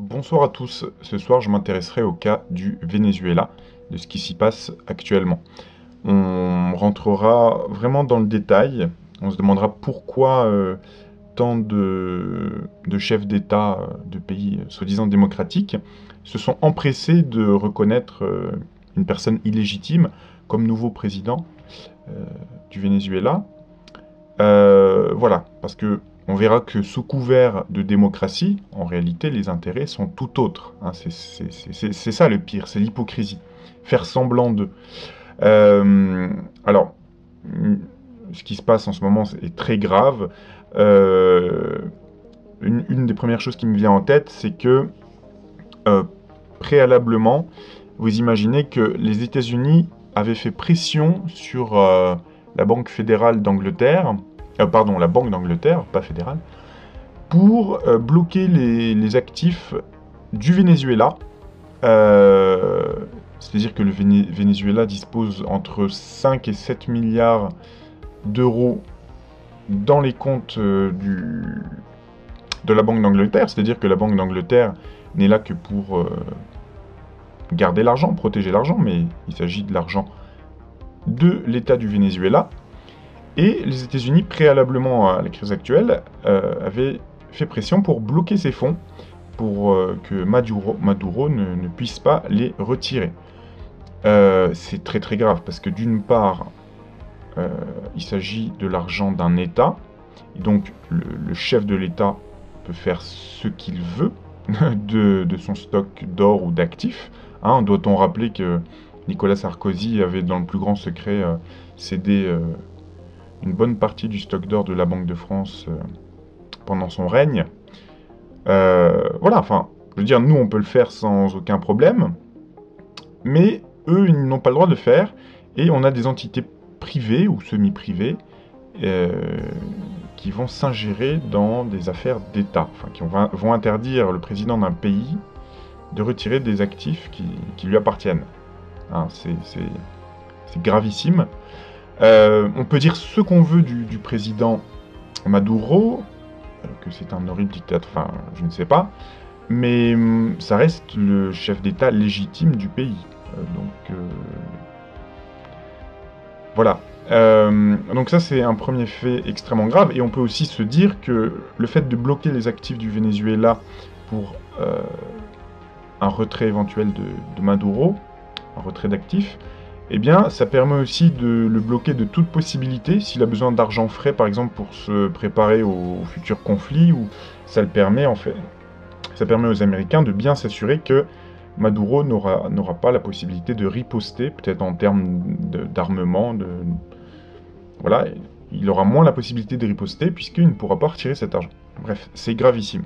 Bonsoir à tous. Ce soir, je m'intéresserai au cas du Venezuela, de ce qui s'y passe actuellement. On rentrera vraiment dans le détail. On se demandera pourquoi tant de chefs d'État de pays soi-disant démocratiques se sont empressés de reconnaître une personne illégitime comme nouveau président euh, du Venezuela. Voilà, parce que on verra que sous couvert de démocratie, en réalité, les intérêts sont tout autres, hein. C'est ça le pire, c'est l'hypocrisie. Faire semblant de. Euh, alors, ce qui se passe en ce moment est très grave. Euh, une des premières choses qui me vient en tête, c'est que euh, préalablement, vous imaginez que les États-Unis avaient fait pression sur la Banque fédérale d'Angleterre, pardon, la Banque d'Angleterre, pas fédérale, pour bloquer les actifs du Venezuela. Euh, C'est-à-dire que le Venezuela dispose entre 5 et 7 milliards d'euros dans les comptes de la Banque d'Angleterre. C'est-à-dire que la Banque d'Angleterre n'est là que pour garder l'argent, protéger l'argent, mais il s'agit de l'argent de l'État du Venezuela. Et les États-Unis, préalablement à la crise actuelle, avaient fait pression pour bloquer ces fonds, pour que Maduro ne puisse pas les retirer. C'est très très grave, parce que d'une part, il s'agit de l'argent d'un État, et donc le chef de l'État peut faire ce qu'il veut de son stock d'or ou d'actifs. Hein, doit-on rappeler que Nicolas Sarkozy avait dans le plus grand secret cédé une bonne partie du stock d'or de la Banque de France pendant son règne. Voilà, enfin, je veux dire, nous on peut le faire sans aucun problème, mais eux ils n'ont pas le droit de le faire, et on a des entités privées ou semi-privées qui vont s'ingérer dans des affaires d'État, enfin qui vont interdire le président d'un pays de retirer des actifs qui lui appartiennent. Hein, c'est gravissime. On peut dire ce qu'on veut du président Maduro, que c'est un horrible dictateur, enfin, je ne sais pas, mais ça reste le chef d'État légitime du pays. Voilà. Donc ça, c'est un premier fait extrêmement grave, et on peut aussi se dire que le fait de bloquer les actifs du Venezuela pour un retrait éventuel de Maduro, un retrait d'actifs, eh bien, ça permet aussi de le bloquer de toute possibilité, s'il a besoin d'argent frais, par exemple, pour se préparer au futur conflit, ou ça le permet, en fait, ça permet aux Américains de bien s'assurer que Maduro n'aura pas la possibilité de riposter, peut-être en termes d'armement, voilà, il aura moins la possibilité de riposter, puisqu'il ne pourra pas retirer cet argent. Bref, c'est gravissime.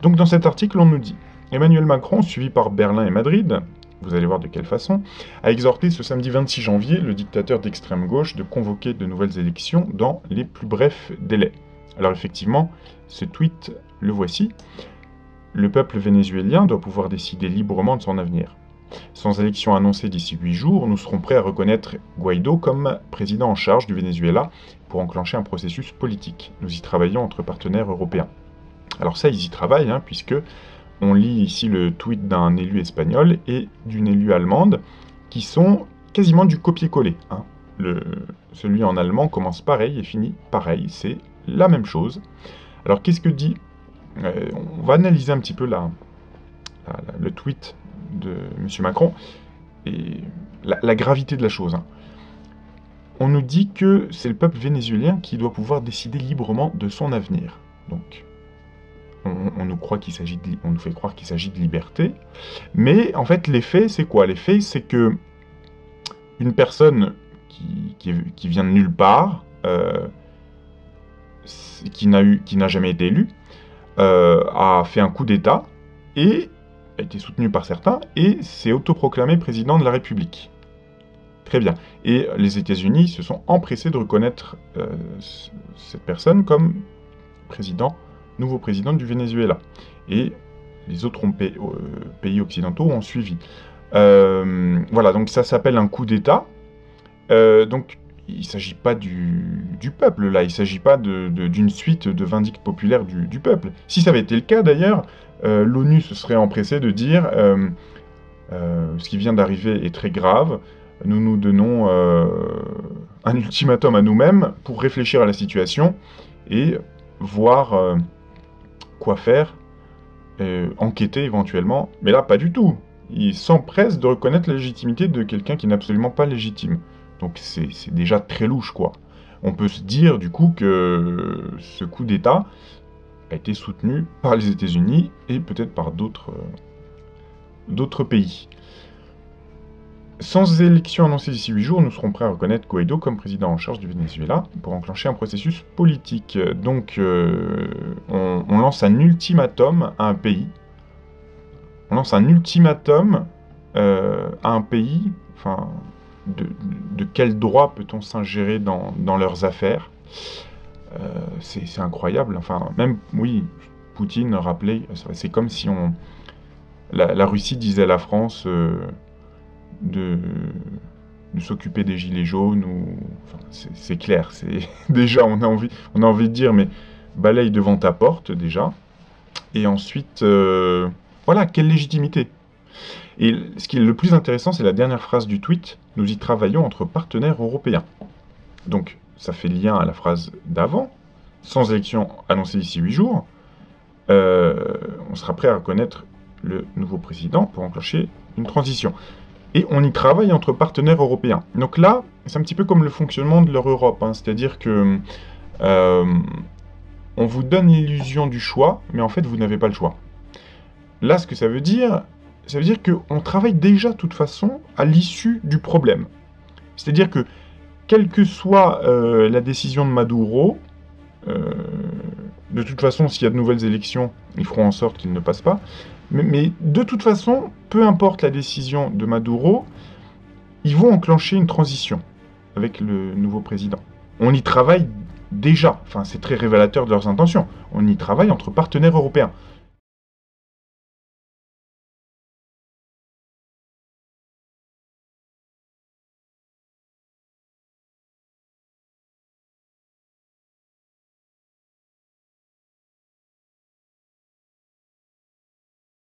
Donc dans cet article, on nous dit « Emmanuel Macron, suivi par Berlin et Madrid », vous allez voir de quelle façon, a exhorté ce samedi 26 janvier le dictateur d'extrême gauche de convoquer de nouvelles élections dans les plus brefs délais. Alors effectivement, ce tweet, le voici. Le peuple vénézuélien doit pouvoir décider librement de son avenir. Sans élection annoncée d'ici 8 jours, nous serons prêts à reconnaître Guaidó comme président en charge du Venezuela pour enclencher un processus politique. Nous y travaillons entre partenaires européens. Alors ça, ils y travaillent, hein, puisque on lit ici le tweet d'un élu espagnol et d'une élue allemande qui sont quasiment du copier-coller. Hein. Celui en allemand commence pareil et finit pareil, c'est la même chose. Alors qu'est-ce que dit on va analyser un petit peu le tweet de M. Macron et la gravité de la chose. Hein. On nous dit que c'est le peuple vénézuélien qui doit pouvoir décider librement de son avenir. Donc, on nous fait croire qu'il s'agit de liberté, mais en fait, les faits, c'est quoi? Les faits, c'est que une personne qui vient de nulle part, qui n'a jamais été élue, a fait un coup d'État et a été soutenu par certains et s'est autoproclamé président de la République. Très bien. Et les États-Unis se sont empressés de reconnaître cette personne comme nouveau président du Venezuela. Et les autres pays occidentaux ont suivi. Voilà, donc ça s'appelle un coup d'État. Donc il ne s'agit pas du peuple, là. Il ne s'agit pas d'une suite de vindictes populaires du peuple. Si ça avait été le cas, d'ailleurs, l'ONU se serait empressée de dire ce qui vient d'arriver est très grave. Nous nous donnons un ultimatum à nous-mêmes pour réfléchir à la situation et voir quoi faire, enquêter éventuellement. Mais là, pas du tout. Ils s'empressent de reconnaître la légitimité de quelqu'un qui n'est absolument pas légitime. Donc c'est déjà très louche, quoi. On peut se dire, du coup, que ce coup d'État a été soutenu par les États-Unis et peut-être par d'autres pays. Sans élection annoncée d'ici 8 jours, nous serons prêts à reconnaître Guaidó comme président en charge du Venezuela pour enclencher un processus politique. Donc, on lance un ultimatum à un pays. On lance un ultimatum à un pays. Enfin, de quel droit peut-on s'ingérer dans leurs affaires? C'est incroyable. Enfin, même, oui, Poutine rappelait, c'est comme si la Russie disait à la France de s'occuper des gilets jaunes, enfin, c'est clair, déjà on a envie de dire, mais balaye devant ta porte déjà, et ensuite, voilà, quelle légitimité. Et ce qui est le plus intéressant, c'est la dernière phrase du tweet, nous y travaillons entre partenaires européens. Donc, ça fait lien à la phrase d'avant, sans élection annoncée d'ici 8 jours, on sera prêt à reconnaître le nouveau président pour enclencher une transition. Et on y travaille entre partenaires européens. Donc là, c'est un petit peu comme le fonctionnement de leur Europe, hein, c'est-à-dire que on vous donne l'illusion du choix, mais en fait, vous n'avez pas le choix. Là, ce que ça veut dire qu'on travaille déjà, de toute façon, à l'issue du problème. C'est-à-dire que, quelle que soit la décision de Maduro, de toute façon, s'il y a de nouvelles élections, ils feront en sorte qu'il ne passe pas. Mais de toute façon, peu importe la décision de Maduro, ils vont enclencher une transition avec le nouveau président. On y travaille déjà, enfin c'est très révélateur de leurs intentions, on y travaille entre partenaires européens.